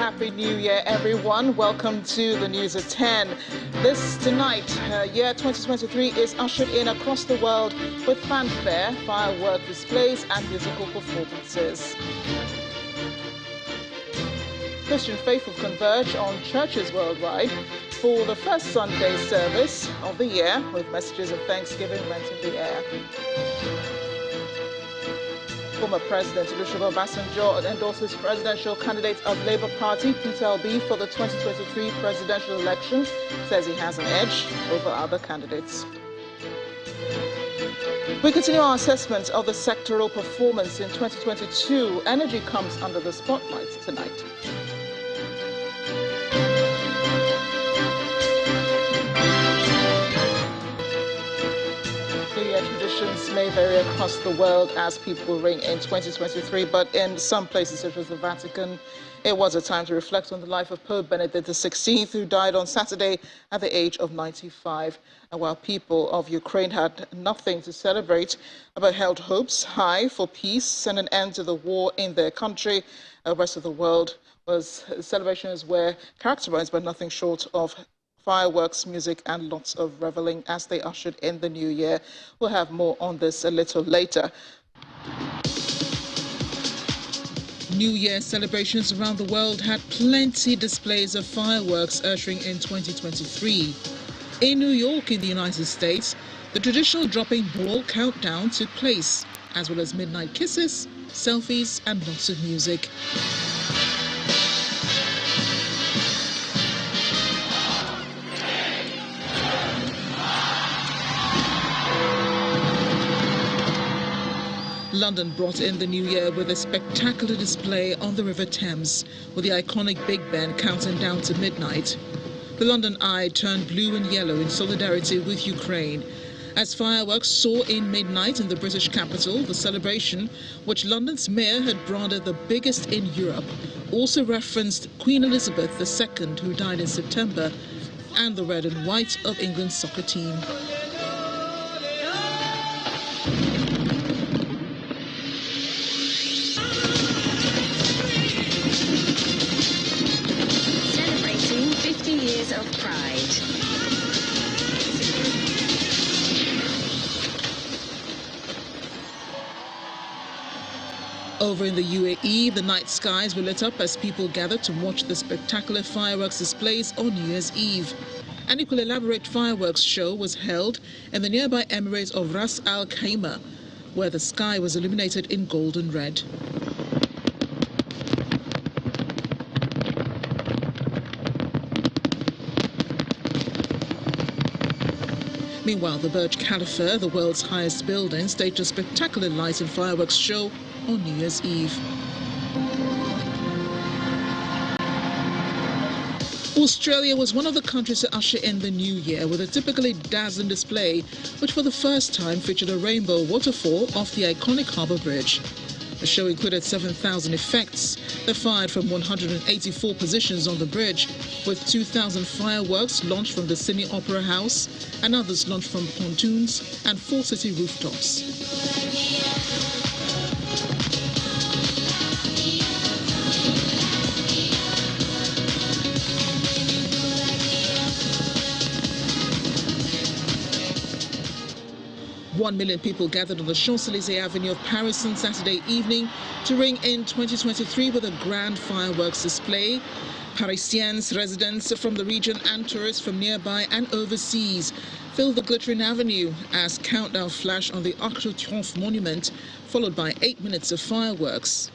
Happy New Year, everyone. Welcome to the news at 10. This tonight, year 2023 is ushered in across the world with fanfare, firework displays and musical performances. Christian faithful converge on churches worldwide for the first Sunday service of the year, with messages of thanksgiving rent in the air. Former President Obasanjo endorses presidential candidate of Labour Party, Peter Obi, for the 2023 presidential elections, says he has an edge over other candidates. We continue our assessment of the sectoral performance in 2022. Energy comes under the spotlight tonight. Traditions may vary across the world as people ring in 2023, but in some places such as the Vatican, it was a time to reflect on the life of Pope Benedict XVI, who died on Saturday at the age of 95. And while people of Ukraine had nothing to celebrate, but held hopes high for peace and an end to the war in their country, the rest of the world celebrations were characterized by nothing short of fireworks, music, and lots of reveling as they ushered in the new year. We'll have more on this a little later. New Year celebrations around the world had plenty displays of fireworks ushering in 2023. In New York, in the United States, the traditional dropping ball countdown took place, as well as midnight kisses, selfies, and lots of music. London brought in the new year with a spectacular display on the River Thames, with the iconic Big Ben counting down to midnight. The London Eye turned blue and yellow in solidarity with Ukraine, as fireworks soared in midnight in the British capital. The celebration, which London's mayor had branded the biggest in Europe, also referenced Queen Elizabeth II, who died in September, and the red and white of England's soccer team. Of pride. Over in the UAE, the night skies were lit up as people gathered to watch the spectacular fireworks displays on New Year's Eve. An equally elaborate fireworks show was held in the nearby emirate of Ras Al Khaimah, where the sky was illuminated in gold and red. Meanwhile, the Burj Khalifa, the world's highest building, staged a spectacular light and fireworks show on New Year's Eve. Australia was one of the countries to usher in the new year with a typically dazzling display, which for the first time featured a rainbow waterfall off the iconic Harbour Bridge. The show included 7,000 effects that fired from 184 positions on the bridge, with 2,000 fireworks launched from the Sydney Opera House and others launched from pontoons and 4 city rooftops. 1 million people gathered on the Champs-Élysées Avenue of Paris on Saturday evening to ring in 2023 with a grand fireworks display. Parisians, residents from the region and tourists from nearby and overseas filled the glittering avenue as countdown flashed on the Arc de Triomphe monument, followed by 8 minutes of fireworks.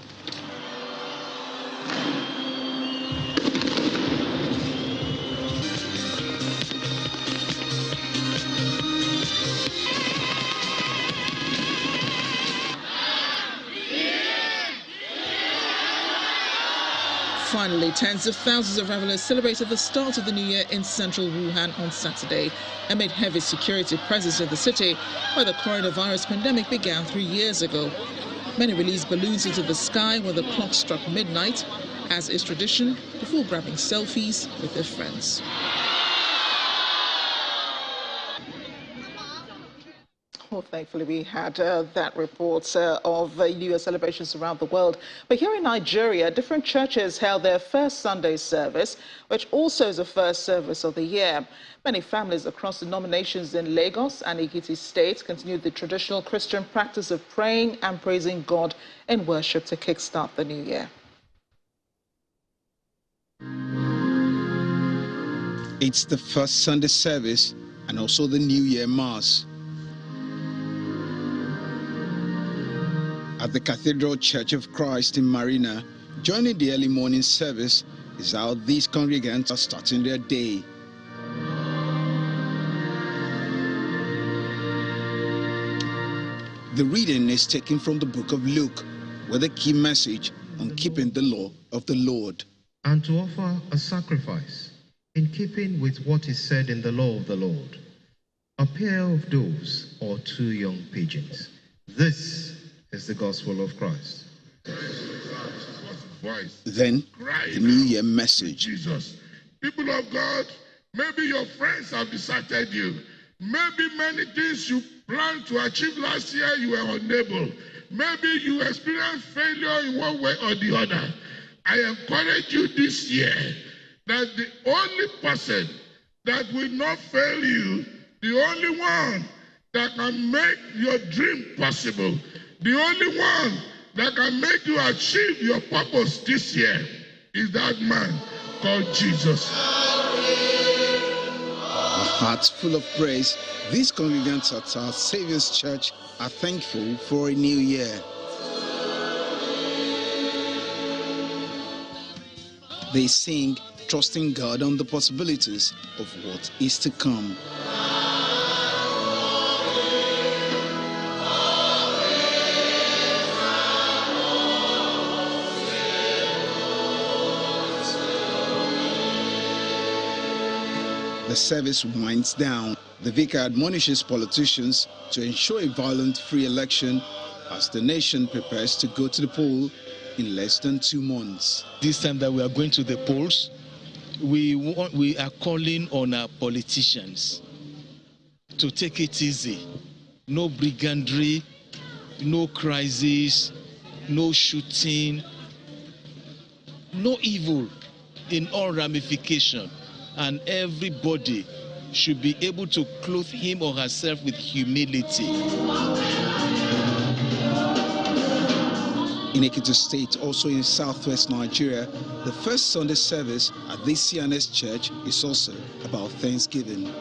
Finally, tens of thousands of revelers celebrated the start of the new year in central Wuhan on Saturday, amid heavy security presence in the city, where the coronavirus pandemic began 3 years ago. Many released balloons into the sky when the clock struck midnight, as is tradition, before grabbing selfies with their friends. Well, thankfully, we had that report of New Year celebrations around the world. But here in Nigeria, different churches held their first Sunday service, which also is the first service of the year. Many families across denominations in Lagos and Ekiti State continued the traditional Christian practice of praying and praising God in worship to kickstart the new year. It's the first Sunday service and also the New Year Mass. At the Cathedral Church of Christ in Marina, joining the early morning service is how these congregants are starting their day. The reading is taken from the book of Luke, with a key message on keeping the law of the Lord. And to offer a sacrifice in keeping with what is said in the law of the Lord, a pair of doves or 2 young pigeons. This is the gospel of Christ. Then, the New Year message. Jesus. People of God, maybe your friends have deserted you. Maybe many things you planned to achieve last year, you were unable. Maybe you experienced failure in one way or the other. I encourage you this year that the only person that will not fail you, the only one that can make your dream possible, the only one that can make you achieve your purpose this year is that man called Jesus. With hearts full of praise, these congregants at our Saviour's Church are thankful for a new year. They sing, trusting God on the possibilities of what is to come. The service winds down. The vicar admonishes politicians to ensure a violent-free election as the nation prepares to go to the poll in less than 2 months. This time that we are going to the polls, we are calling on our politicians to take it easy. No brigandry, no crisis, no shooting, no evil in all ramifications. And everybody should be able to clothe him or herself with humility. In Ekiti State, also in southwest Nigeria, the first Sunday service at this CNS church is also about Thanksgiving.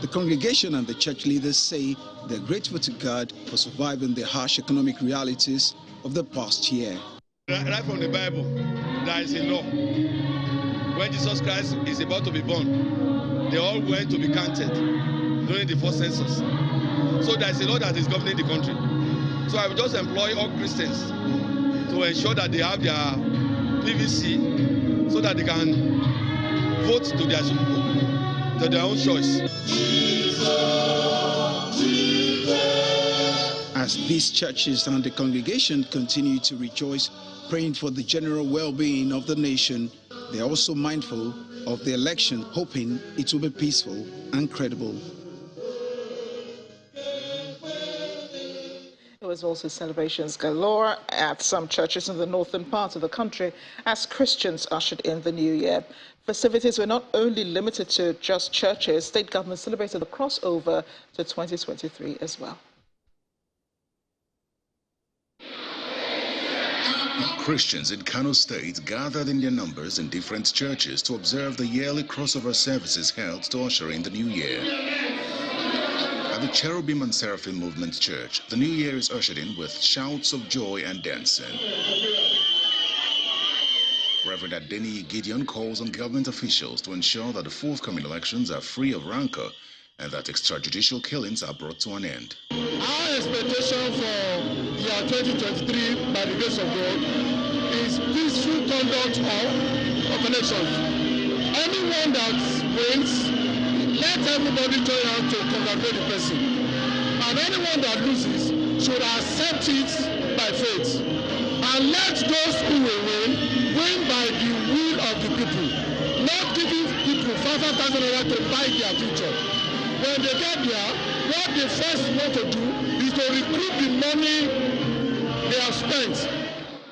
The congregation and the church leaders say they're grateful to God for surviving the harsh economic realities of the past year. Right from the Bible, there is a law. When Jesus Christ is about to be born, they all went to be counted during the first census. So there is a law that is governing the country. So I will just employ all Christians to ensure that they have their PVC so that they can vote to their own choice. As these churches and the congregation continue to rejoice, praying for the general well-being of the nation, they are also mindful of the election, hoping it will be peaceful and credible. There was also celebrations galore at some churches in the northern part of the country as Christians ushered in the new year. Festivities were not only limited to just churches, state government celebrated the crossover to 2023 as well. Christians in Kano State gathered in their numbers in different churches to observe the yearly crossover services held to usher in the new year. At the Cherubim and Seraphim Movement Church, the new year is ushered in with shouts of joy and dancing. Reverend Adeni Gideon calls on government officials to ensure that the forthcoming elections are free of rancor and that extrajudicial killings are brought to an end. Our expectation for year 2023, by the grace of God, is peaceful conduct of elections. Anyone that wins, let everybody join out to congratulate the person. And anyone that loses should accept it by faith. And let those who will win by the will of the people, not giving people 5,000 naira to buy their future. When they get there, what they first want to do is to recoup the money they have spent.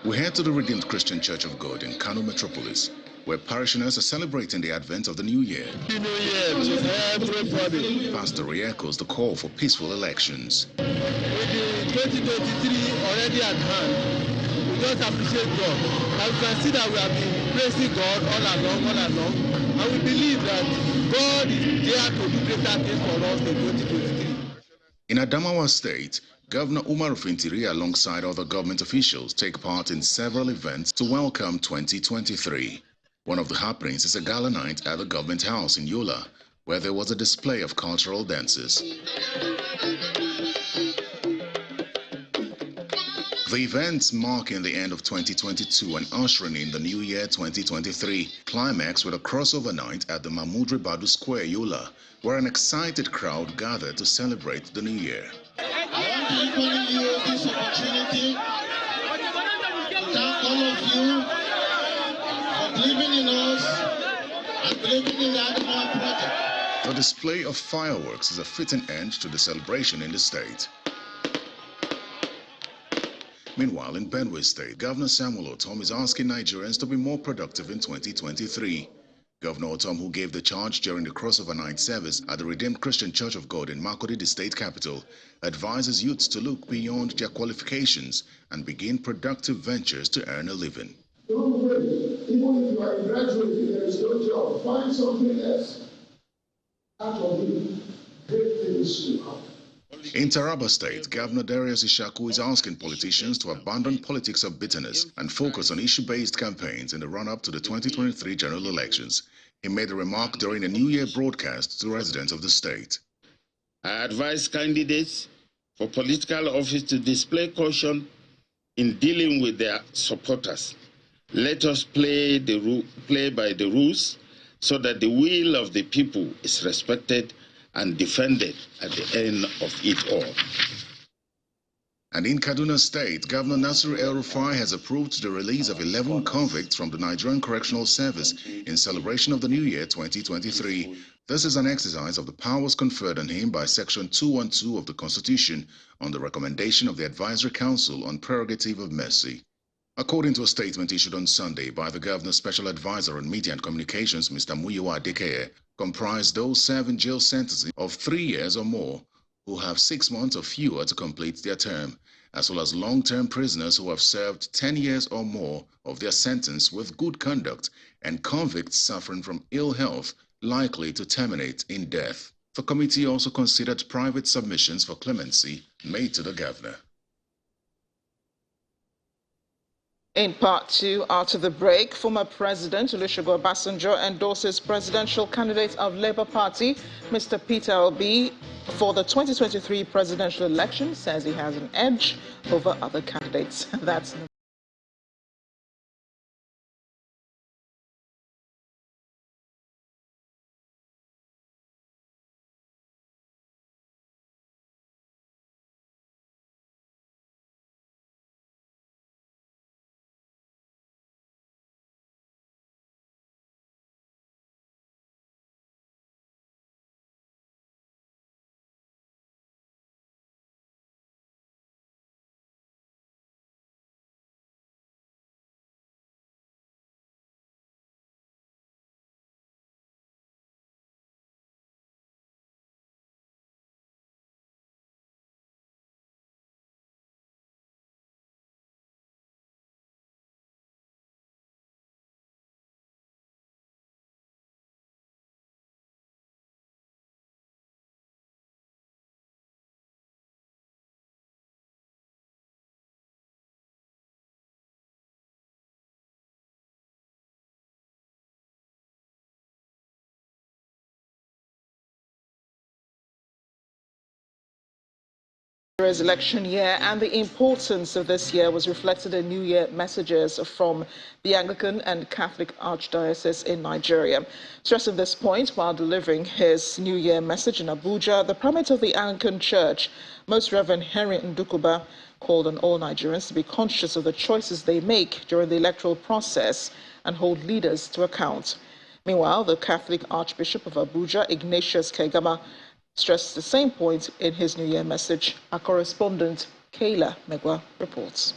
We head to the Redeemed Christian Church of God in Kano Metropolis, where parishioners are celebrating the advent of the new year. New Year to everybody. Pastor re-echoes the call for peaceful elections. With the 2023 already at hand, we just appreciate God. And we can see that we have been praising God all along. And we believe that God is there to do greater things for us in 2023. In Adamawa State, Governor Umar Fintiri, alongside other government officials, take part in several events to welcome 2023. One of the happenings is a gala night at the government house in Yola, where there was a display of cultural dances. The events marking the end of 2022 and ushering in the new year 2023 climax with a crossover night at the Mahmoud Ribadu Square, Yola, where an excited crowd gathered to celebrate the new year. I want to equally use this opportunity to thank all of you for believing in us and believing in the Adamawa project. The display of fireworks is a fitting end to the celebration in the state. Meanwhile, in Benue State, Governor Samuel Otom is asking Nigerians to be more productive in 2023. Governor Otom, who gave the charge during the crossover night service at the Redeemed Christian Church of God in Makurdi, the state capital, advises youths to look beyond their qualifications and begin productive ventures to earn a living. Don't wait. Even if you are a graduate and there is no job, find something else. Out of it, great things will come. In Taraba State, Governor Darius Ishaku is asking politicians to abandon politics of bitterness and focus on issue-based campaigns in the run-up to the 2023 general elections. He made a remark during a New Year broadcast to residents of the state. I advise candidates for political office to display caution in dealing with their supporters. Let us play by the rules so that the will of the people is respected and defended at the end of it all. And in Kaduna State, Governor Nasir El-Rufai has approved the release of 11 convicts from the Nigerian Correctional Service in celebration of the New Year 2023. This is an exercise of the powers conferred on him by Section 212 of the Constitution on the recommendation of the Advisory Council on Prerogative of Mercy. According to a statement issued on Sunday by the Governor's Special Advisor on Media and Communications, Mr. Muyiwa Adekeye, comprise those serving jail sentences of 3 years or more who have 6 months or fewer to complete their term, as well as long-term prisoners who have served 10 years or more of their sentence with good conduct, and convicts suffering from ill health likely to terminate in death. The committee also considered private submissions for clemency made to the governor. In part two, after the break, former President Olusegun Obasanjo endorses presidential candidate of Labour Party, Mr. Peter Obi, for the 2023 presidential election, says he has an edge over other candidates. That's election year, and the importance of this year was reflected in New Year messages from the Anglican and Catholic Archdiocese in Nigeria. Stressing this point while delivering his New Year message in Abuja, the primate of the Anglican Church, Most Reverend Henry Ndukuba, called on all Nigerians to be conscious of the choices they make during the electoral process and hold leaders to account. Meanwhile, the Catholic Archbishop of Abuja, Ignatius Kegama, stressed the same point in his New Year message. Our correspondent, Kayla Megwa, reports.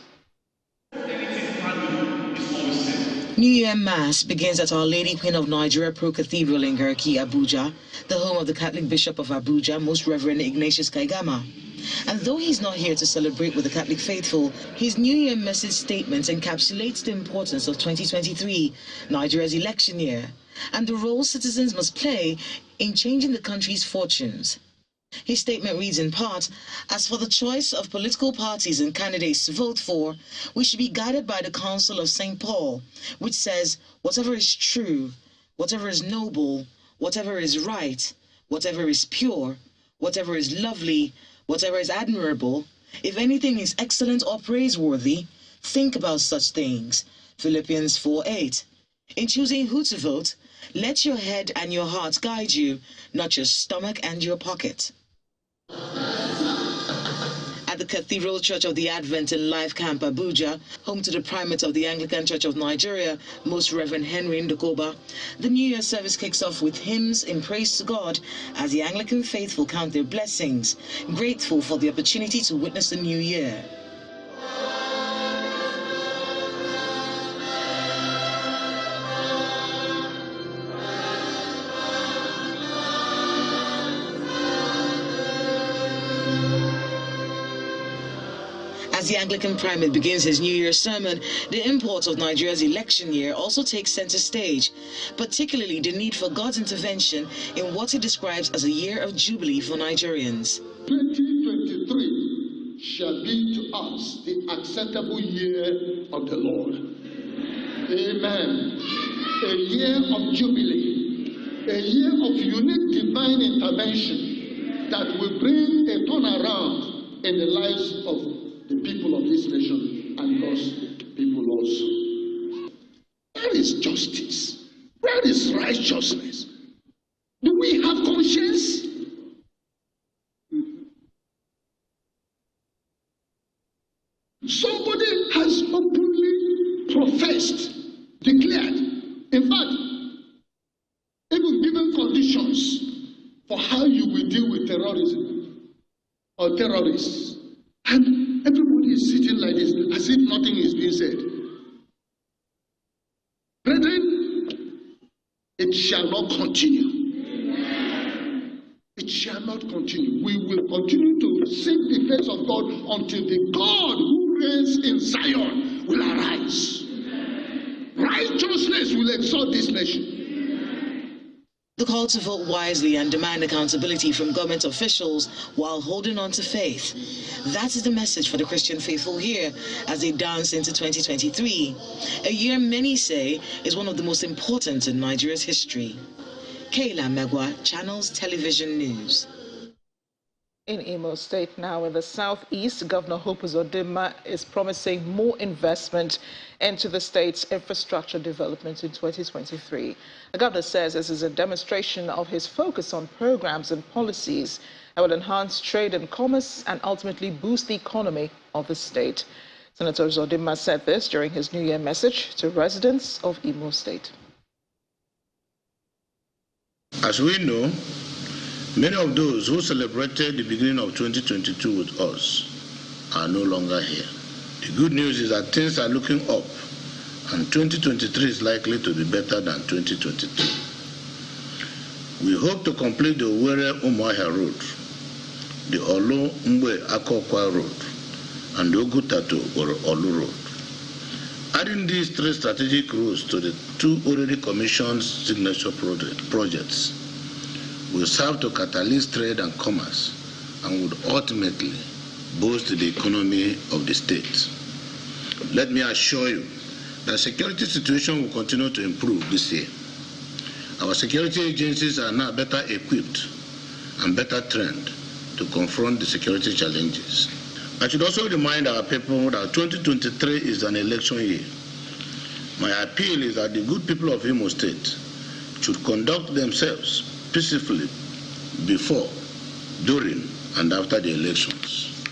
New Year Mass begins at Our Lady Queen of Nigeria Pro Cathedral in Garki, Abuja, the home of the Catholic Bishop of Abuja, Most Reverend Ignatius Kegama. And though he's not here to celebrate with the Catholic faithful, his New Year message statement encapsulates the importance of 2023, Nigeria's election year, and the role citizens must play in changing the country's fortunes. His statement reads in part, as for the choice of political parties and candidates to vote for, we should be guided by the counsel of St. Paul, which says, whatever is true, whatever is noble, whatever is right, whatever is pure, whatever is lovely, whatever is admirable, if anything is excellent or praiseworthy, think about such things. Philippians 4:8. In choosing who to vote, let your head and your heart guide you, not your stomach and your pocket. At the Cathedral Church of the Advent in Life Camp, Abuja, home to the primate of the Anglican Church of Nigeria, Most Reverend Henry Ndokoba, the New Year service kicks off with hymns in praise to God as the Anglican faithful count their blessings, grateful for the opportunity to witness the new year. As the Anglican primate begins his New Year sermon, the import of Nigeria's election year also takes center stage, particularly the need for God's intervention in what he describes as a year of jubilee for Nigerians. 2023 shall be to us the acceptable year of the Lord. Amen. A year of jubilee, a year of unique divine intervention that will bring a turnaround in the lives of the people of this nation and God's people also. Where is justice? Where is righteousness? Do we have conscience? Somebody has openly professed, declared, in fact, even given conditions for how you will deal with terrorism or terrorists. And everybody is sitting like this, as if nothing is being said. Brethren, it shall not continue. It shall not continue. We will continue to seek the face of God until the God who reigns in Zion will arise. Righteousness will exalt this nation. The call to vote wisely and demand accountability from government officials while holding on to faith. That is the message for the Christian faithful here as they dance into 2023, a year many say is one of the most important in Nigeria's history. Kayla Megwa, Channels Television News. In Imo State now, in the southeast, Governor Hope Uzodimma is promising more investment into the state's infrastructure development in 2023. The governor says this is a demonstration of his focus on programs and policies that will enhance trade and commerce and ultimately boost the economy of the state. Senator Uzodimma said this during his New Year message to residents of Imo State. As we know, many of those who celebrated the beginning of 2022 with us are no longer here. The good news is that things are looking up, and 2023 is likely to be better than 2022. We hope to complete the Owerri-Umuahia Road, the Olu-Mgbe-Akokwa Road, and the Ogutato-Olu Road. Adding these three strategic routes to the two already commissioned signature projects will serve to catalyze trade and commerce and would ultimately boost the economy of the state. Let me assure you that the security situation will continue to improve this year. Our security agencies are now better equipped and better trained to confront the security challenges. I should also remind our people that 2023 is an election year. My appeal is that the good people of Imo State should conduct themselves peacefully before, during, and after the elections.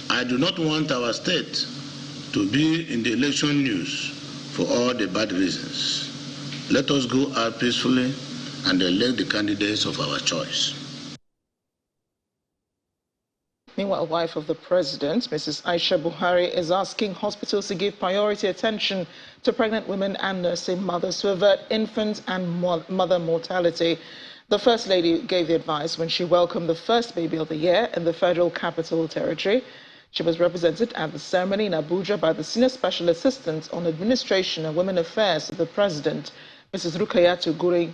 I do not want our state to be in the election news for all the bad reasons. Let us go out peacefully and elect the candidates of our choice. Meanwhile, wife of the president, Mrs. Aisha Buhari, is asking hospitals to give priority attention to pregnant women and nursing mothers to avert infant and mother mortality. The First Lady gave the advice when she welcomed the first baby of the year in the Federal Capital Territory. She was represented at the ceremony in Abuja by the Senior Special Assistant on Administration and Women Affairs of the President, Mrs. Rukayatu Guri.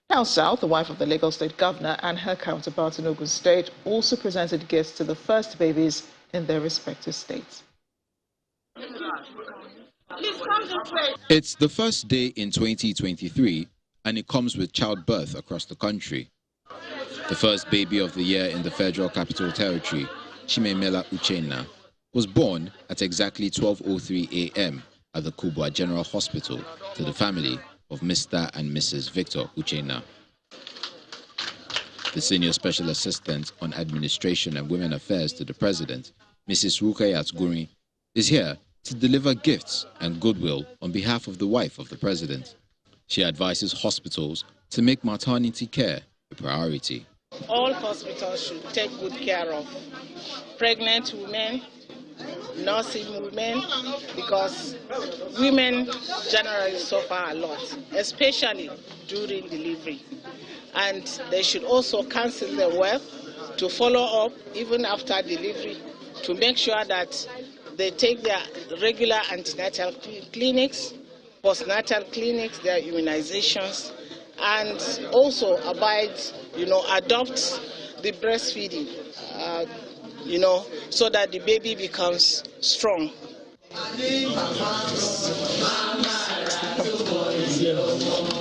Down south, the wife of the Lagos State Governor and her counterpart in Ogun State also presented gifts to the first babies in their respective states. It's the first day in 2023, and it comes with childbirth across the country. The first baby of the year in the Federal Capital Territory, Chimemela Uchenna, was born at exactly 12:03 a.m. at the Kubwa General Hospital to the family of Mr. and Mrs. Victor Uchenna. The Senior Special Assistant on Administration and Women Affairs to the President, Mrs. Rukayat Guri, is here to deliver gifts and goodwill on behalf of the wife of the President. She advises hospitals to make maternity care a priority. All hospitals should take good care of pregnant women, nursing women, because women generally suffer a lot, especially during delivery. And they should also counsel them well to follow up even after delivery, to make sure that they take their regular antenatal clinics, postnatal clinics, their immunizations, and also adopt the breastfeeding, so that the baby becomes strong. In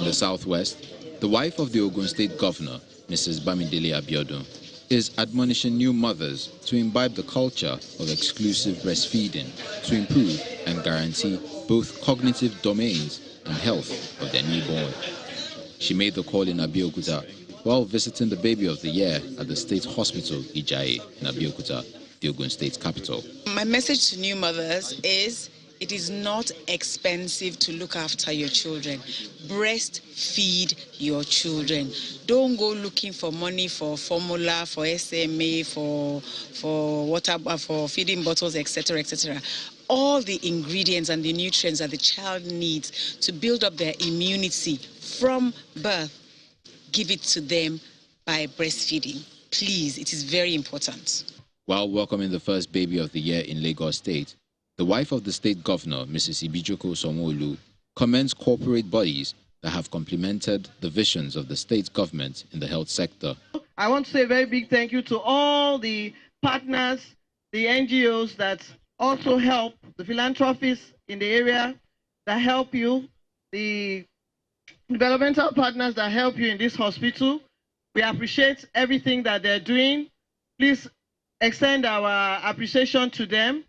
the southwest, the wife of the Ogun State Governor, Mrs. Bamidele Abiodun, is admonishing new mothers to imbibe the culture of exclusive breastfeeding to improve and guarantee both cognitive domains and health of their newborn. She made the call in Abeokuta while visiting the baby of the year at the State Hospital Ijaye in Abeokuta, the Ogun State capital. My message to new mothers is it is not expensive to look after your children. Breastfeed your children. Don't go looking for money for formula, for SMA, for water, for feeding bottles, etc., etc. All the ingredients and the nutrients that the child needs to build up their immunity from birth, give it to them by breastfeeding. Please, it is very important. While welcoming the first baby of the year in Lagos State, the wife of the state governor, Mrs. Ibijoko Sanwo-Olu, commends corporate bodies that have complemented the visions of the state government in the health sector. I want to say a very big thank you to all the partners, the NGOs that also help, the philanthropists in the area that help you, the developmental partners that help you in this hospital. We appreciate everything that they're doing. Please extend our appreciation to them.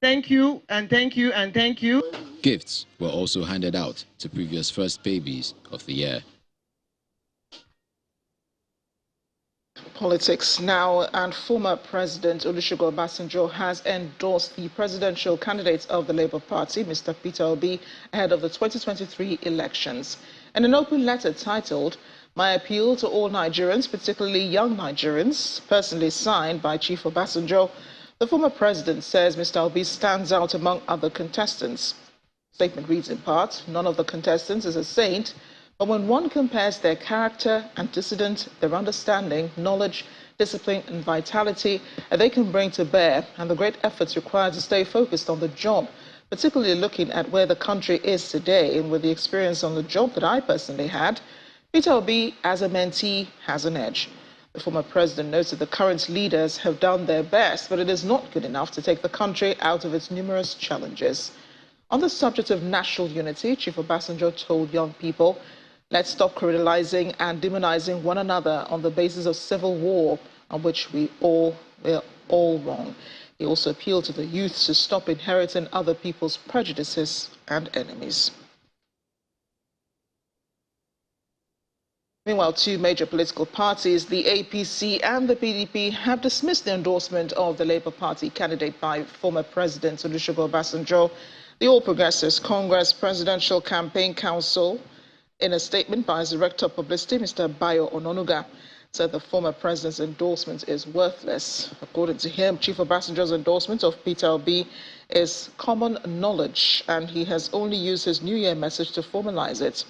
Thank you, and thank you, and thank you. Gifts were also handed out to previous first babies of the year. Politics now, and former President Olusegun Obasanjo has endorsed the presidential candidate of the Labour Party, Mr. Peter Obi, ahead of the 2023 elections. In an open letter titled, "My Appeal to All Nigerians, Particularly Young Nigerians," personally signed by Chief Obasanjo, the former president says Mr. Obi stands out among other contestants. The statement reads in part, "None of the contestants is a saint, but when one compares their character, antecedent, their understanding, knowledge, discipline, and vitality they can bring to bear, and the great efforts required to stay focused on the job, particularly looking at where the country is today, and with the experience on the job that I personally had, Peter Obi, as a mentee, has an edge." The former president notes that the current leaders have done their best, but it is not good enough to take the country out of its numerous challenges. On the subject of national unity, Chief Obasanjo told young people, "Let's stop criminalizing and demonizing one another on the basis of civil war, on which we're all wrong." He also appealed to the youth to stop inheriting other people's prejudices and enemies. Meanwhile, two major political parties, the APC and the PDP, have dismissed the endorsement of the Labour Party candidate by former President Olusegun Obasanjo. The All Progressives Congress Presidential Campaign Council In a statement by his Director of Publicity, Mr. Bayo Ononuga said the former president's endorsement is worthless. According to him, Chief Obasanjo's endorsement of Peter Obi is common knowledge, and he has only used his New Year message to formalize it.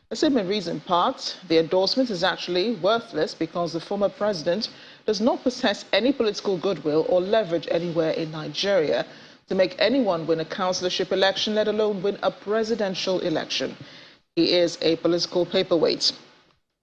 The statement reads in part, the endorsement is actually worthless because the former president does not possess any political goodwill or leverage anywhere in Nigeria to make anyone win a councillorship election, let alone win a presidential election. He is a political paperweight.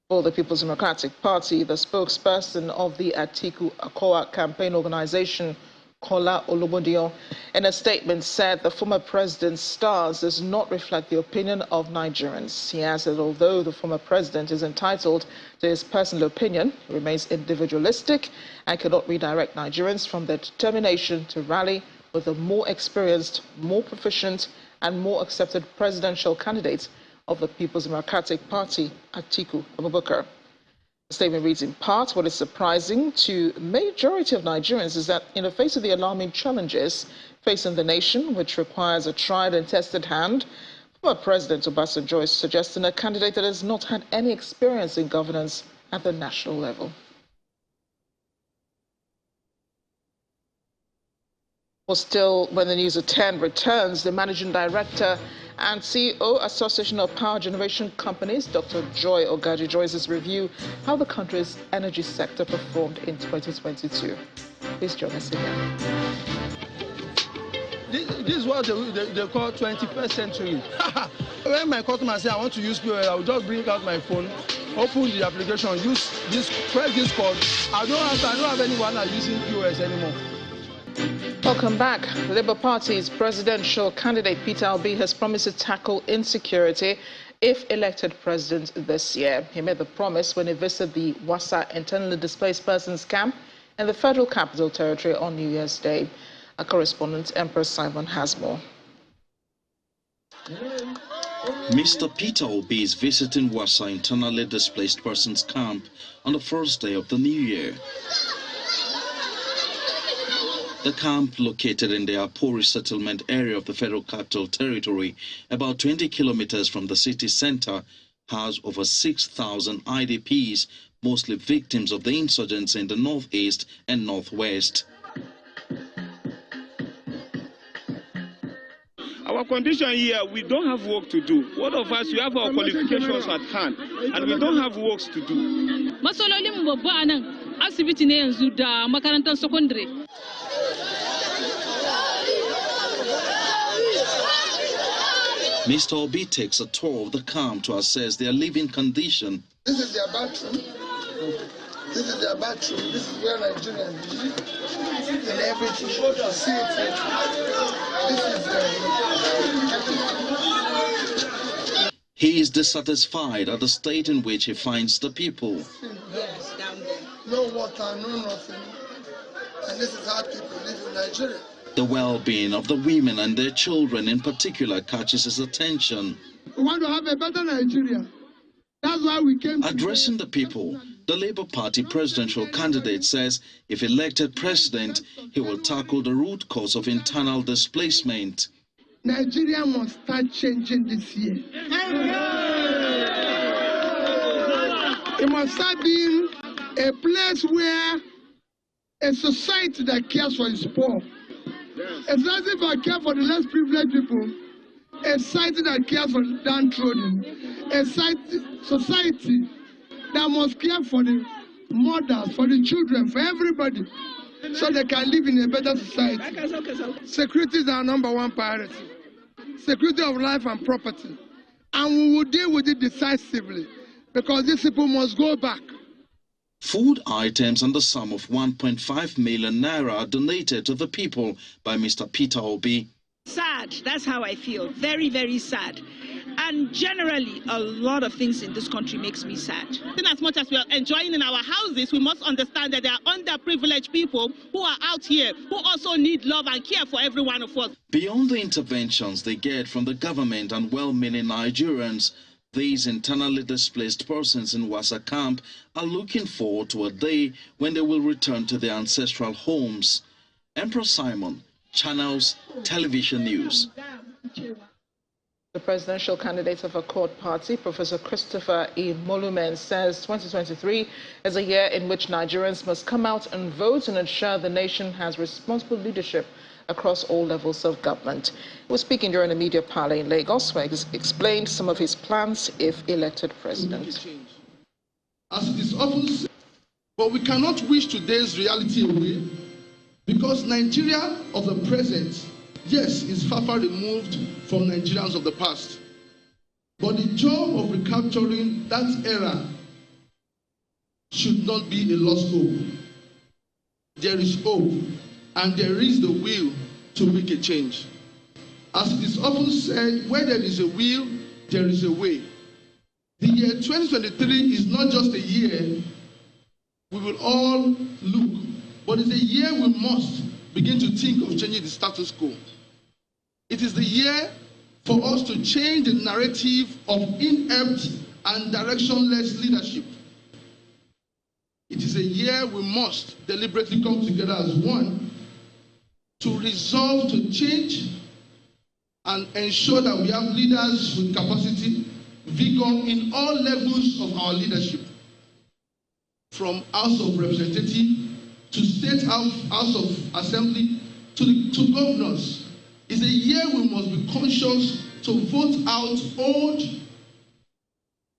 For the People's Democratic Party, the spokesperson of the Atiku Akowa campaign organization, Kola Olobodion, in a statement said the former president's stance does not reflect the opinion of Nigerians. He added that although the former president is entitled to his personal opinion, he remains individualistic and cannot redirect Nigerians from their determination to rally with a more experienced, more proficient, and more accepted presidential candidate of the People's Democratic Party, Atiku Abubakar. The statement reads in part, what is surprising to the majority of Nigerians is that in the face of the alarming challenges facing the nation, which requires a tried and tested hand, former President Obasanjo is suggesting a candidate that has not had any experience in governance at the national level. Well, still, when the news at 10 returns, the Managing Director and CEO, Association of Power Generation Companies, Dr. Joy Ogaji, joins us to review how the country's energy sector performed in 2022. Please join us again. This is what they call 21st century. When my customer say I want to use POS, I will just bring out my phone, open the application, use this, press this code. I don't have anyone using POS anymore. Welcome back. The Labour Party's presidential candidate Peter Obi has promised to tackle insecurity if elected president this year. He made the promise when he visited the Wasa internally displaced persons camp in the Federal Capital Territory on New Year's Day. Our correspondent, Empress Simon, has more. Mr. Peter Obi is visiting Wasa internally displaced persons camp on the first day of the new year. The camp, located in the Apori settlement area of the Federal Capital Territory, about 20 kilometers from the city center, has over 6,000 IDPs, mostly victims of the insurgents in the northeast and northwest. Our condition here, we don't have work to do. One of us, we have our qualifications at hand, and we don't have works to do. Mr. Obi takes a tour of the camp to assess their living condition. This is their bathroom. This is their bathroom. This is where Nigerians live. And everything. You see it. This is He is dissatisfied at the state in which he finds the people. Yes, no water, no nothing. And this is how people live in Nigeria. The well-being of the women and their children in particular catches his attention. We want to have a better Nigeria. That's why we came. Addressing the people, the Labour Party presidential candidate says if elected president, he will tackle the root cause of internal displacement. Nigeria must start changing this year. It must start being a place where a society that cares for its poor, a society that cares for the less privileged people, a society that cares for the downtrodden, a society that must care for the mothers, for the children, for everybody, so they can live in a better society. Security is our #1 priority. Security of life and property. And we will deal with it decisively, because these people must go back. Food items and the sum of 1.5 million naira are donated to the people by Mr. Peter Obi. Sad, that's how I feel. Very, very sad. And generally, a lot of things in this country makes me sad. In as much as we are enjoying in our houses, we must understand that there are underprivileged people who are out here who also need love and care for every one of us. Beyond the interventions they get from the government and well-meaning Nigerians, these internally displaced persons in Wasa camp are looking forward to a day when they will return to their ancestral homes. Emperor Simon, Channels Television News. The presidential candidate of Accord Party, Professor Christopher E. Molumen, says 2023 is a year in which Nigerians must come out and vote and ensure the nation has responsible leadership across all levels of government. He was speaking during a media parley in Lagos, where he explained some of his plans if elected president. As it is often said, but we cannot wish today's reality away, because Nigeria of the present, yes, is far removed from Nigerians of the past. But the job of recapturing that era should not be a lost hope. There is hope, and there is the will to make a change. As it is often said, where there is a will, there is a way. The year 2023 is not just a year we will all look, but it's a year we must begin to think of changing the status quo. It is the year for us to change the narrative of inept and directionless leadership. It is a year we must deliberately come together as one to resolve to change and ensure that we have leaders with capacity, vigor in all levels of our leadership, from House of Representatives to State House of Assembly to governors. It's a year we must be conscious to vote out old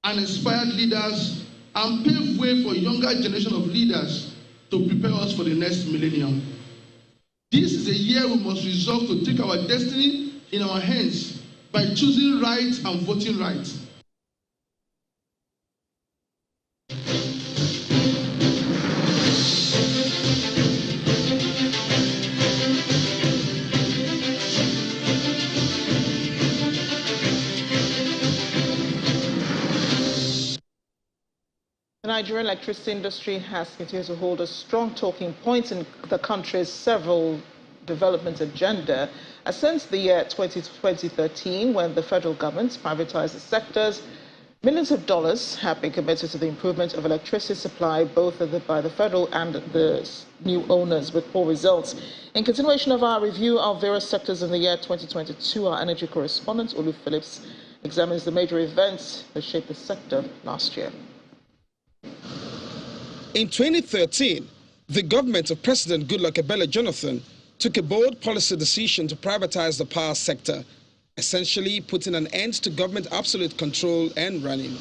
and inspired leaders and pave way for younger generation of leaders to prepare us for the next millennium. This is a year we must resolve to take our destiny in our hands by choosing right and voting right. The Nigerian electricity industry has continued to hold a strong talking point in the country's several development agenda since the year 2013, when the federal government privatized the sectors. Millions of dollars have been committed to the improvement of electricity supply, both by the federal and the new owners, with poor results. In continuation of our review of various sectors in the year 2022, our energy correspondent, Olu Phillips, examines the major events that shaped the sector last year. In 2013, the government of President Goodluck Ebele Jonathan took a bold policy decision to privatize the power sector, essentially putting an end to government absolute control and running.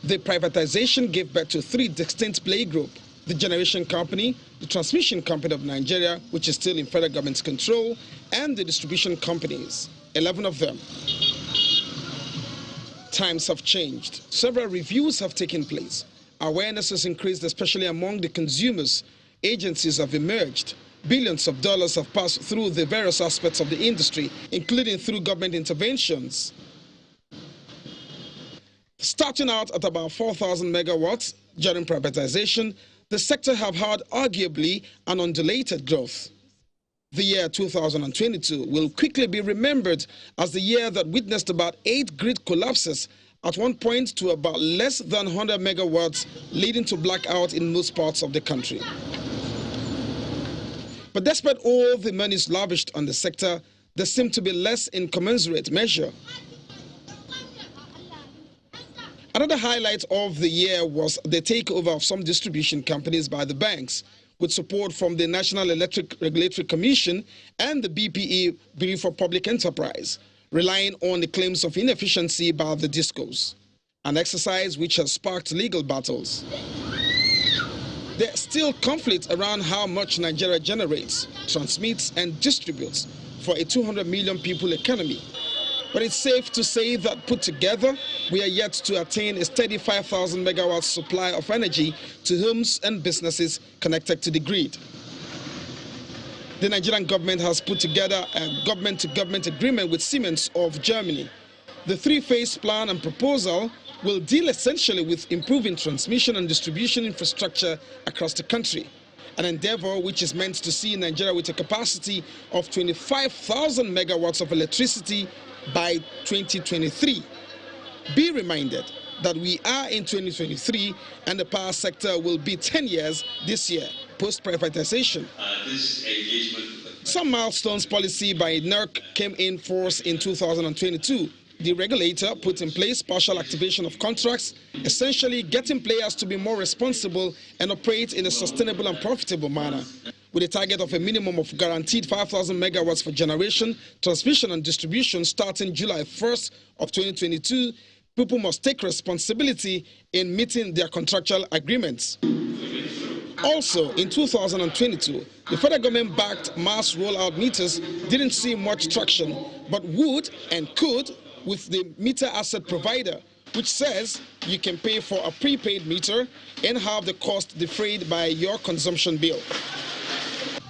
The privatization gave birth to three distinct play groups: the Generation Company, the Transmission Company of Nigeria, which is still in federal government's control, and the distribution companies, 11 of them. Times have changed. Several reviews have taken place. Awareness has increased, especially among the consumers. Agencies have emerged. Billions of dollars have passed through the various aspects of the industry, including through government interventions. Starting out at about 4,000 megawatts during privatization, the sector have had arguably an undulated growth. The year 2022 will quickly be remembered as the year that witnessed about 8 grid collapses, at one point to about less than 100 megawatts, leading to blackout in most parts of the country. But despite all the monies lavished on the sector, there seemed to be less in commensurate measure. Another highlight of the year was the takeover of some distribution companies by the banks, with support from the National Electric Regulatory Commission and the BPE, Bureau for Public Enterprise, relying on the claims of inefficiency by the DISCOs, an exercise which has sparked legal battles. There's still conflict around how much Nigeria generates, transmits, and distributes for a 200 million people economy. But it's safe to say that put together, we are yet to attain a steady 5,000 megawatts supply of energy to homes and businesses connected to the grid. The Nigerian government has put together a government-to-government agreement with Siemens of Germany. The three-phase plan and proposal will deal essentially with improving transmission and distribution infrastructure across the country, an endeavor which is meant to see Nigeria with a capacity of 25,000 megawatts of electricity by 2023. Be reminded that we are in 2023 and the power sector will be 10 years this year, post-privatization. Some milestones policy by NERC came in force in 2022. The regulator put in place partial activation of contracts, essentially getting players to be more responsible and operate in a sustainable and profitable manner. With a target of a minimum of guaranteed 5,000 megawatts for generation, transmission and distribution starting July 1st of 2022, people must take responsibility in meeting their contractual agreements. Also, in 2022, the federal government-backed mass rollout meters didn't see much traction, but would and could with the meter asset provider, which says you can pay for a prepaid meter and have the cost defrayed by your consumption bill.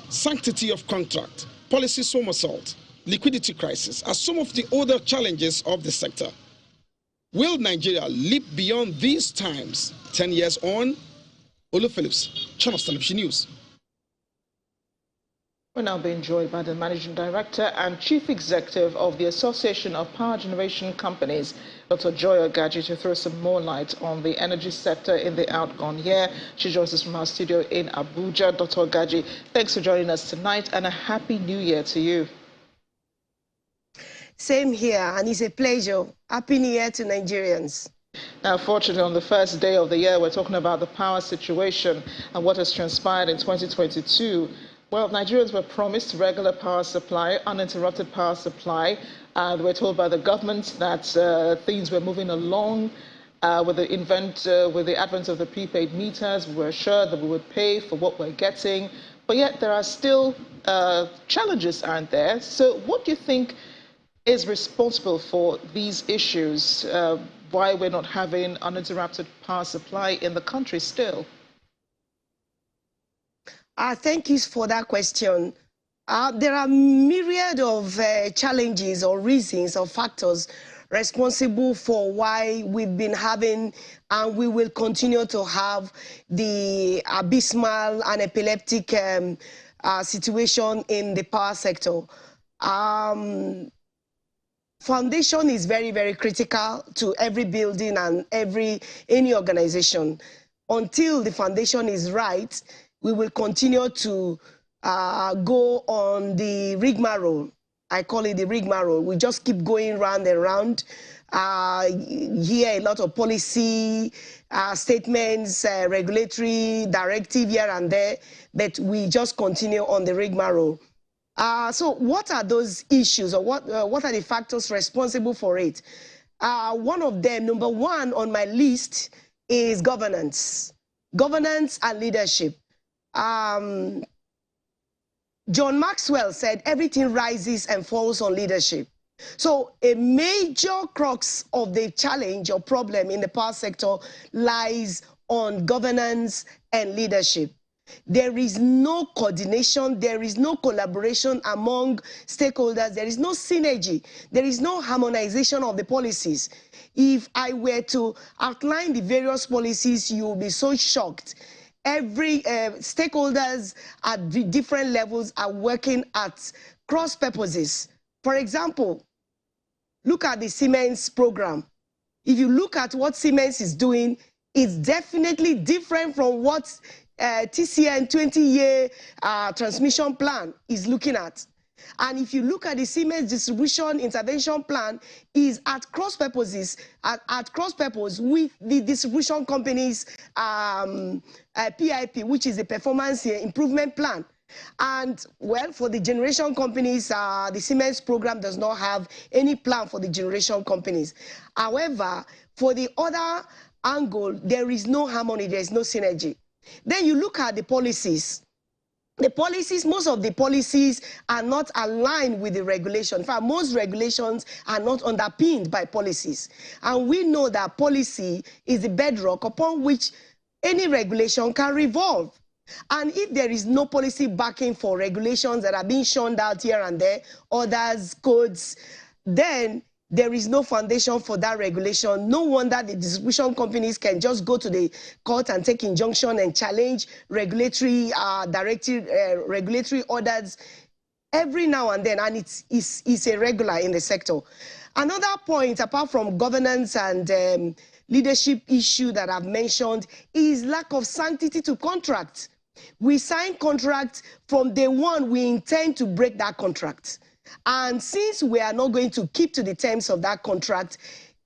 Sanctity of contract, policy somersault, liquidity crisis are some of the other challenges of the sector. Will Nigeria leap beyond these times 10 years on? Olu Phillips, Channels Television News. We're now being joined by the Managing Director and Chief Executive of the Association of Power Generation Companies, Dr. Joy Ogaji, to throw some more light on the energy sector in the outgone year. She joins us from our studio in Abuja. Dr. Ogaji, thanks for joining us tonight and a happy new year to you. Same here, and it's a pleasure. Happy New Year to Nigerians. Now, fortunately, on the first day of the year, we're talking about the power situation and what has transpired in 2022. Well, Nigerians were promised regular power supply, uninterrupted power supply. They were told by the government that things were moving along with the advent of the prepaid meters. We were assured that we would pay for what we're getting. But yet there are still challenges, aren't there? So what do you think is responsible for these issues? Why we're not having uninterrupted power supply in the country still? Thank you for that question. There are myriad of challenges or reasons or factors responsible for why we've been having and we will continue to have the abysmal and epileptic situation in the power sector. Foundation is very, very critical to every building and any organization. Until the foundation is right, we will continue to go on the rigmarole. I call it the rigmarole. We just keep going round and round. Hear a lot of policy statements, regulatory directive here and there, but we just continue on the rigmarole. So what are those issues, or what are the factors responsible for it? One of them, number one on my list, is governance. Governance and leadership. John Maxwell said everything rises and falls on leadership. So a major crux of the challenge or problem in the power sector lies on governance and leadership. There is no coordination, there is no collaboration among stakeholders, there is no synergy, there is no harmonization of the policies. If I were to outline the various policies, you will be so shocked. Every stakeholders at different levels are working at cross purposes. For example, look at the Siemens program. If you look at what Siemens is doing, it's definitely different from what TCN 20-year transmission plan is looking at. And if you look at the Siemens distribution intervention plan, is at cross purposes, at cross purpose with the distribution companies PIP, which is the performance improvement plan. And well, for the generation companies, the Siemens program does not have any plan for the generation companies. However, for the other angle, there is no harmony, there is no synergy. Then you look at the policies. The policies, most of the policies are not aligned with the regulation. In fact, most regulations are not underpinned by policies. And we know that policy is the bedrock upon which any regulation can revolve. And if there is no policy backing for regulations that are being shunned out here and there, others, codes, then there is no foundation for that regulation. No wonder the distribution companies can just go to the court and take injunction and challenge regulatory regulatory orders every now and then, and it's irregular in the sector. Another point, apart from governance and leadership issue that I've mentioned, is lack of sanctity to contract. We sign contracts from day one, we intend to break that contract. And since we are not going to keep to the terms of that contract,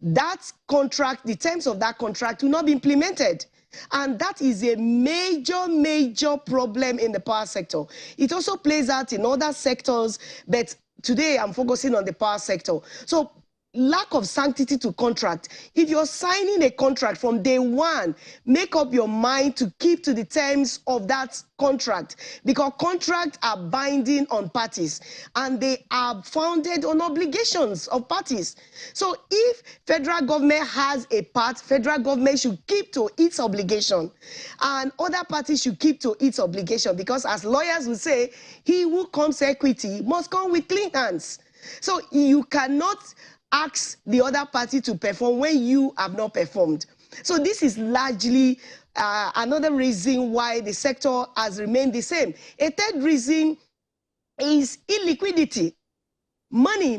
the terms of that contract will not be implemented. And that is a major, major problem in the power sector. It also plays out in other sectors, but today I'm focusing on the power sector. So lack of sanctity to contract. If you're signing a contract from day one, make up your mind to keep to the terms of that contract, because contracts are binding on parties and they are founded on obligations of parties. So if federal government has a part, federal government should keep to its obligation and other parties should keep to its obligation, because as lawyers will say, he who comes equity must come with clean hands. So you cannot ask the other party to perform when you have not performed. So this is largely another reason why the sector has remained the same. A third reason is illiquidity. Money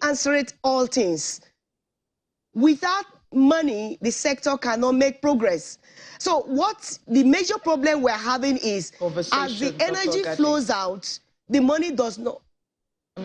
answers all things. Without money, the sector cannot make progress. So what the major problem we're having is, as the energy flows out, the money does not.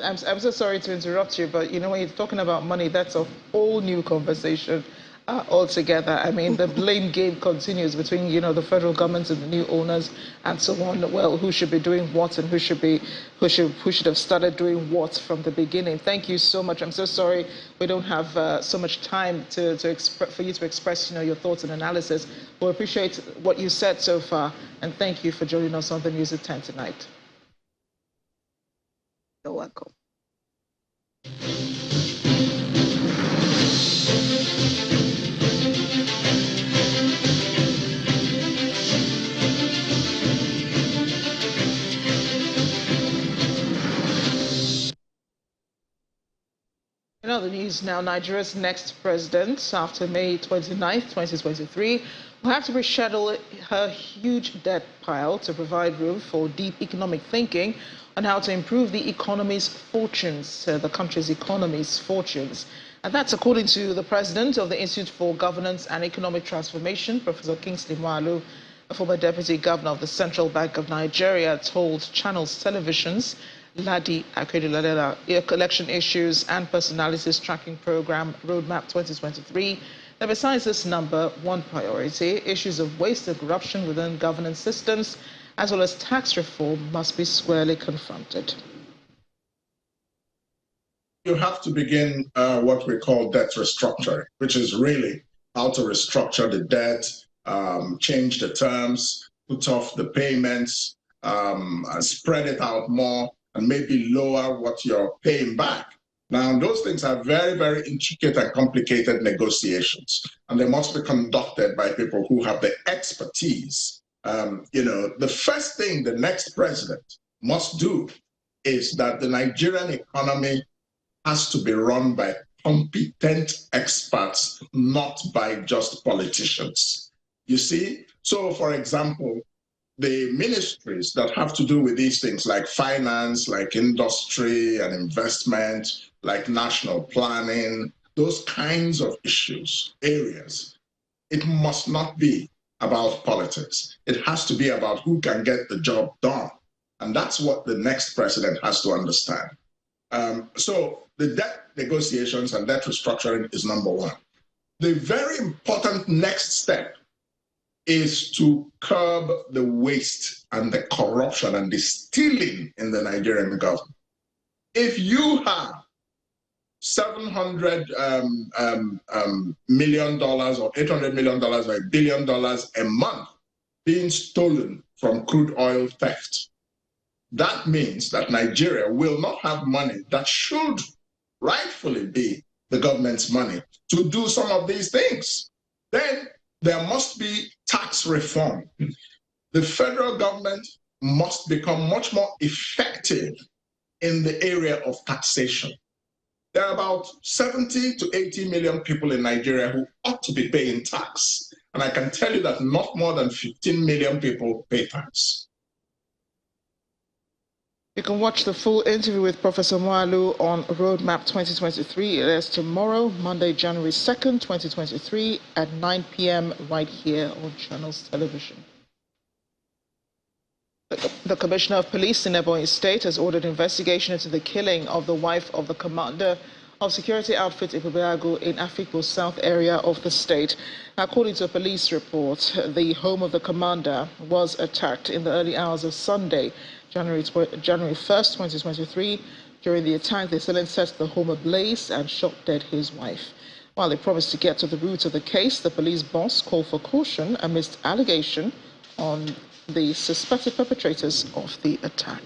I'm so sorry to interrupt you, but you know, when you're talking about money, that's a whole new conversation altogether. I mean, the blame game continues between, you know, the federal government and the new owners and so on. Well, who should be doing what and who should have started doing what from the beginning. Thank you so much. I'm so sorry we don't have so much time for you to express, you know, your thoughts and analysis. We appreciate what you said so far, and thank you for joining us on the News at 10 tonight. You're welcome. In other news now, Nigeria's next president, after May 29, 2023, will have to reschedule her huge debt pile to provide room for deep economic thinking on how to improve the economy's fortunes, the country's economy's fortunes. And that's according to the president of the Institute for Governance and Economic Transformation, Professor Kingsley Mwalu. A former deputy governor of the Central Bank of Nigeria told Channels Television's Ladi Akeduladela election issues and personalities tracking program Roadmap 2023 that besides this number one priority, issues of waste and corruption within governance systems as well as tax reform must be squarely confronted. You have to begin what we call debt restructuring, which is really how to restructure the debt, change the terms, put off the payments, spread it out more, and maybe lower what you're paying back. Now, those things are very, very intricate and complicated negotiations, and they must be conducted by people who have the expertise. You know, the first thing the next president must do is that the Nigerian economy has to be run by competent experts, not by just politicians. You see? So, for example, the ministries that have to do with these things like finance, like industry and investment, like national planning, those kinds of areas, it must not be about politics. It has to be about who can get the job done. And that's what the next president has to understand. So the debt negotiations and debt restructuring is number one. The very important next step is to curb the waste and the corruption and the stealing in the Nigerian government. If you have $700 million or $800 million or $1 billion a month being stolen from crude oil theft, that means that Nigeria will not have money that should rightfully be the government's money to do some of these things. Then there must be tax reform. The federal government must become much more effective in the area of taxation. There are about 70 to 80 million people in Nigeria who ought to be paying tax. And I can tell you that not more than 15 million people pay tax. You can watch the full interview with Professor Mwalu on Roadmap 2023. It is tomorrow, Monday, January 2nd, 2023 at 9 p.m. right here on Channels Television. The Commissioner of Police in Ebonyi State has ordered investigation into the killing of the wife of the commander of security outfit Ipubeago in Afikpo South area of the state. According to a police report, the home of the commander was attacked in the early hours of Sunday, January 1st, 2023. During the attack, the assailant set the home ablaze and shot dead his wife. While they promised to get to the root of the case, the police boss called for caution amidst allegation on the suspected perpetrators of the attack.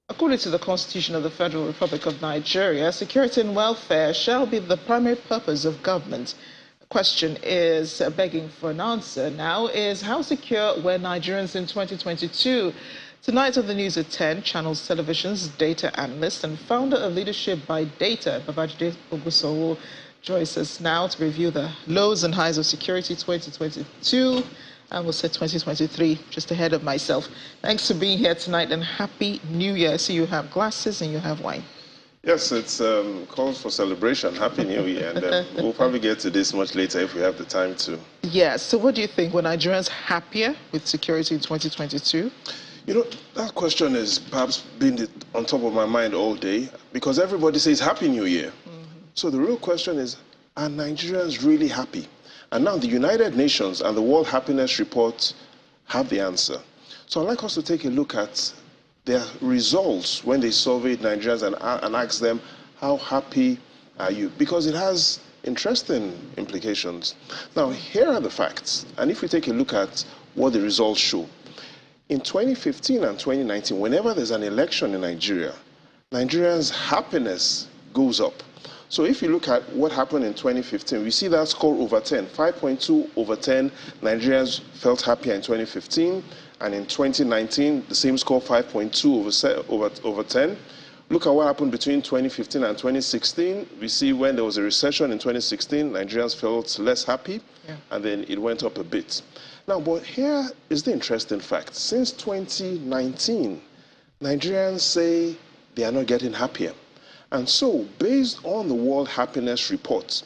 According to the Constitution of the Federal Republic of Nigeria, security and welfare shall be the primary purpose of government. The question is, begging for an answer now, is how secure were Nigerians in 2022? Tonight on the news at 10, Channels Television's data analyst and founder of Leadership by Data, Babajide Ogusowo, joins us now to review the lows and highs of security 2022, and we'll say 2023, just ahead of myself. Thanks for being here tonight and Happy New Year. I see you have glasses and you have wine. Yes, it's calls for celebration. Happy New Year. And we'll probably get to this much later if we have the time to. Yes. So what do you think? Were Nigerians happier with security in 2022? You know, that question has perhaps been on top of my mind all day because everybody says Happy New Year. So the real question is, are Nigerians really happy? And now the United Nations and the World Happiness Report have the answer. So I'd like us to take a look at their results when they surveyed Nigerians and asked them, how happy are you? Because it has interesting implications. Now, here are the facts. And if we take a look at what the results show, in 2015 and 2019, whenever there's an election in Nigeria, Nigerians' happiness goes up. So if you look at what happened in 2015, we see that score over 10, 5.2 over 10. Nigerians felt happier in 2015. And in 2019, the same score, 5.2 over 10. Look at what happened between 2015 and 2016. We see when there was a recession in 2016, Nigerians felt less happy, and then it went up a bit. Now, but here is the interesting fact. Since 2019, Nigerians say they are not getting happier. And so, based on the World Happiness Report,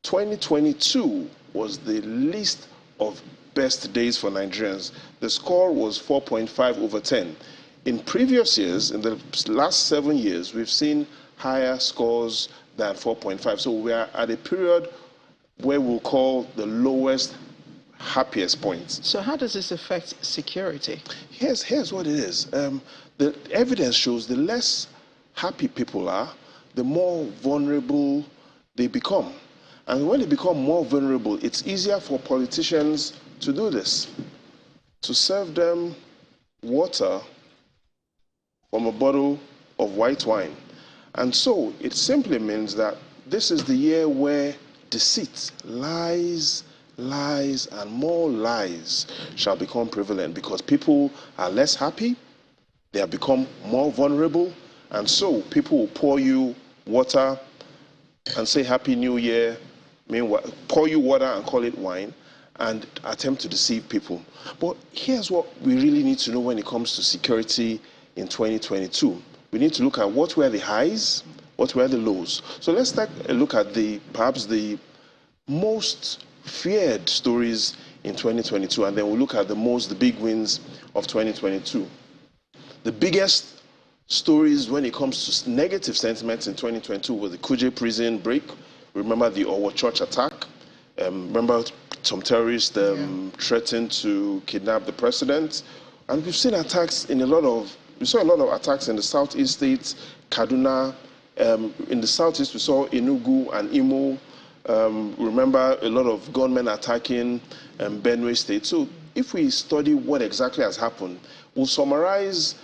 2022 was the least of best days for Nigerians. The score was 4.5 over 10. In previous years, in the last 7 years, we've seen higher scores than 4.5. So we are at a period where we'll call the lowest, happiest points. So how does this affect security? Here's what it is. The evidence shows the less happy people are, the more vulnerable they become. And when they become more vulnerable, it's easier for politicians to do this, to serve them water from a bottle of white wine. And so it simply means that this is the year where deceit, lies, and more lies shall become prevalent because people are less happy, they have become more vulnerable, and so people will pour you water and say Happy New Year, meanwhile, pour you water and call it wine, and attempt to deceive people. But here's what we really need to know when it comes to security in 2022. We need to look at what were the highs, what were the lows. So let's take a look at perhaps the most feared stories in 2022, and then we'll look at the big wins of 2022. The biggest stories when it comes to negative sentiments in 2022 was the Kuje prison break. Remember the Owo Church attack. Remember some terrorists threatened to kidnap the president. And we've seen attacks we saw a lot of attacks in the southeast states, Kaduna. In the southeast, we saw Enugu and Imo. Remember a lot of gunmen attacking Benue State. So if we study what exactly has happened, we'll summarize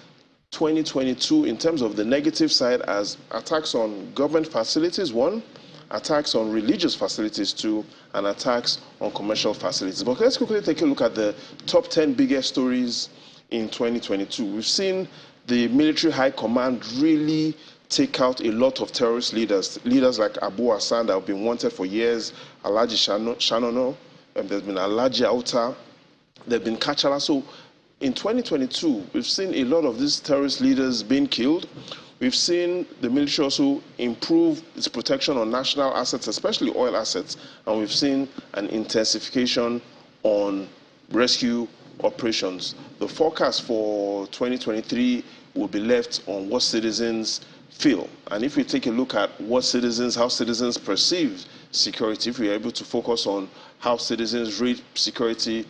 2022 in terms of the negative side as attacks on government facilities, 1, attacks on religious facilities, 2, and attacks on commercial facilities. But let's quickly take a look at the top 10 biggest stories in 2022. We've seen the military high command really take out a lot of terrorist leaders like Abu Hassan that have been wanted for years, Alhaji Shanono, there's been Alhaji Auta, there's been Kachala. So in 2022, we've seen a lot of these terrorist leaders being killed. We've seen the military also improve its protection on national assets, especially oil assets, and we've seen an intensification on rescue operations. The forecast for 2023 will be left on what citizens feel. And if we take a look at how citizens perceive security, if we are able to focus on how citizens read security,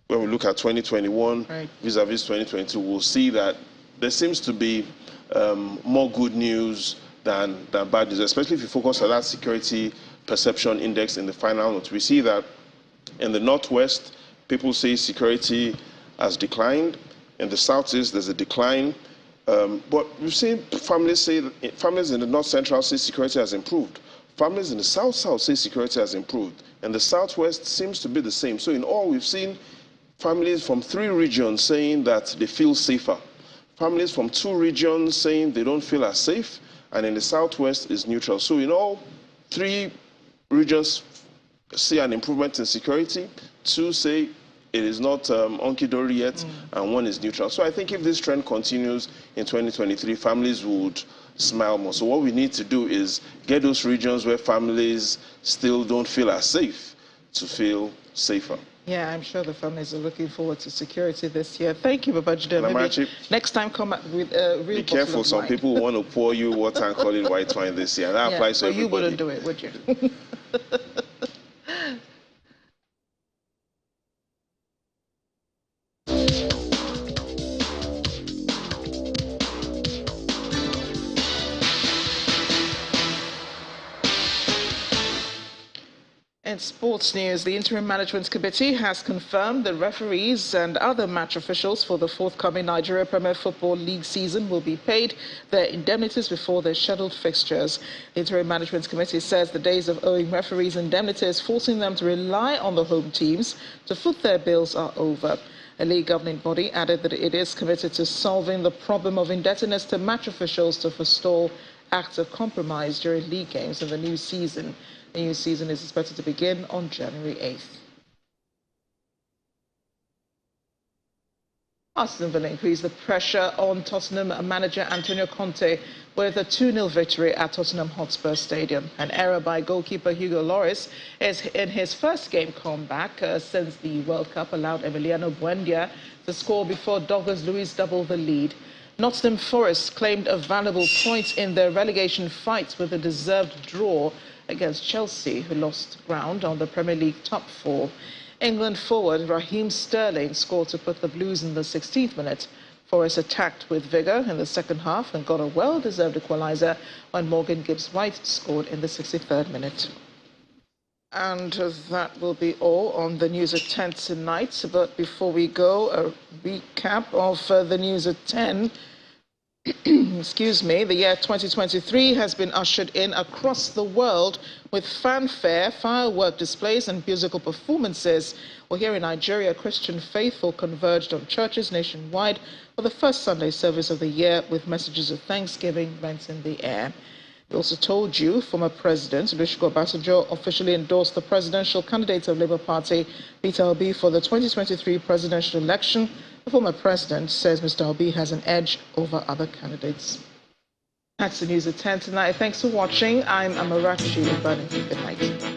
when we look at 2021 vis-a-vis 2022, we'll see that there seems to be more good news than bad news, especially if you focus on that security perception index in the final note. We see that in the Northwest, people say security has declined. In the Southeast, there's a decline. But we've seen families in the North Central say security has improved. Families in the South say security has improved. And the Southwest seems to be the same. So in all, we've seen families from 3 regions saying that they feel safer. Families from 2 regions saying they don't feel as safe. And in the Southwest is neutral. So in all, 3 regions see an improvement in security. 2 say it is not hunky-dory yet, and 1 is neutral. So I think if this trend continues in 2023, families would smile more. So what we need to do is get those regions where families still don't feel as safe to feel safer. Yeah, I'm sure the families are looking forward to security this year. Thank you, Babajide. Next time, come up with a real. Be careful, some people want to pour you water and call it white wine this year. That applies to everybody. You wouldn't do it, would you? In sports news, the Interim Management Committee has confirmed the referees and other match officials for the forthcoming Nigeria Premier Football League season will be paid their indemnities before their scheduled fixtures. The Interim Management Committee says the days of owing referees indemnities, forcing them to rely on the home teams to foot their bills, are over. A league governing body added that it is committed to solving the problem of indebtedness to match officials to forestall acts of compromise during league games in the new season. The new season is expected to begin on January 8th. Arsenal will increase the pressure on Tottenham manager Antonio Conte with a 2-0 victory at Tottenham Hotspur Stadium. An error by goalkeeper Hugo Lloris is in his first game comeback since the World Cup allowed Emiliano Buendia to score before Douglas Luiz doubled the lead. Nottingham Forest claimed a valuable point in their relegation fight with a deserved draw against Chelsea, who lost ground on the Premier League top 4. England forward Raheem Sterling scored to put the Blues in the 16th minute. Forest attacked with vigour in the second half and got a well-deserved equaliser when Morgan Gibbs-White scored in the 63rd minute. And that will be all on the news at 10 tonight. But before we go, a recap of the news at 10. Excuse me, the year 2023 has been ushered in across the world with fanfare, firework displays and musical performances. Well, here in Nigeria, Christian faithful converged on churches nationwide for the first Sunday service of the year with messages of thanksgiving rent in the air. We also told you former President Obasanjo officially endorsed the presidential candidate of Labour Party, Peter Obi, for the 2023 presidential election. The former president says Mr. Obi has an edge over other candidates. That's the news at 10 tonight. Thanks for watching. I'm Amarachi. Good night.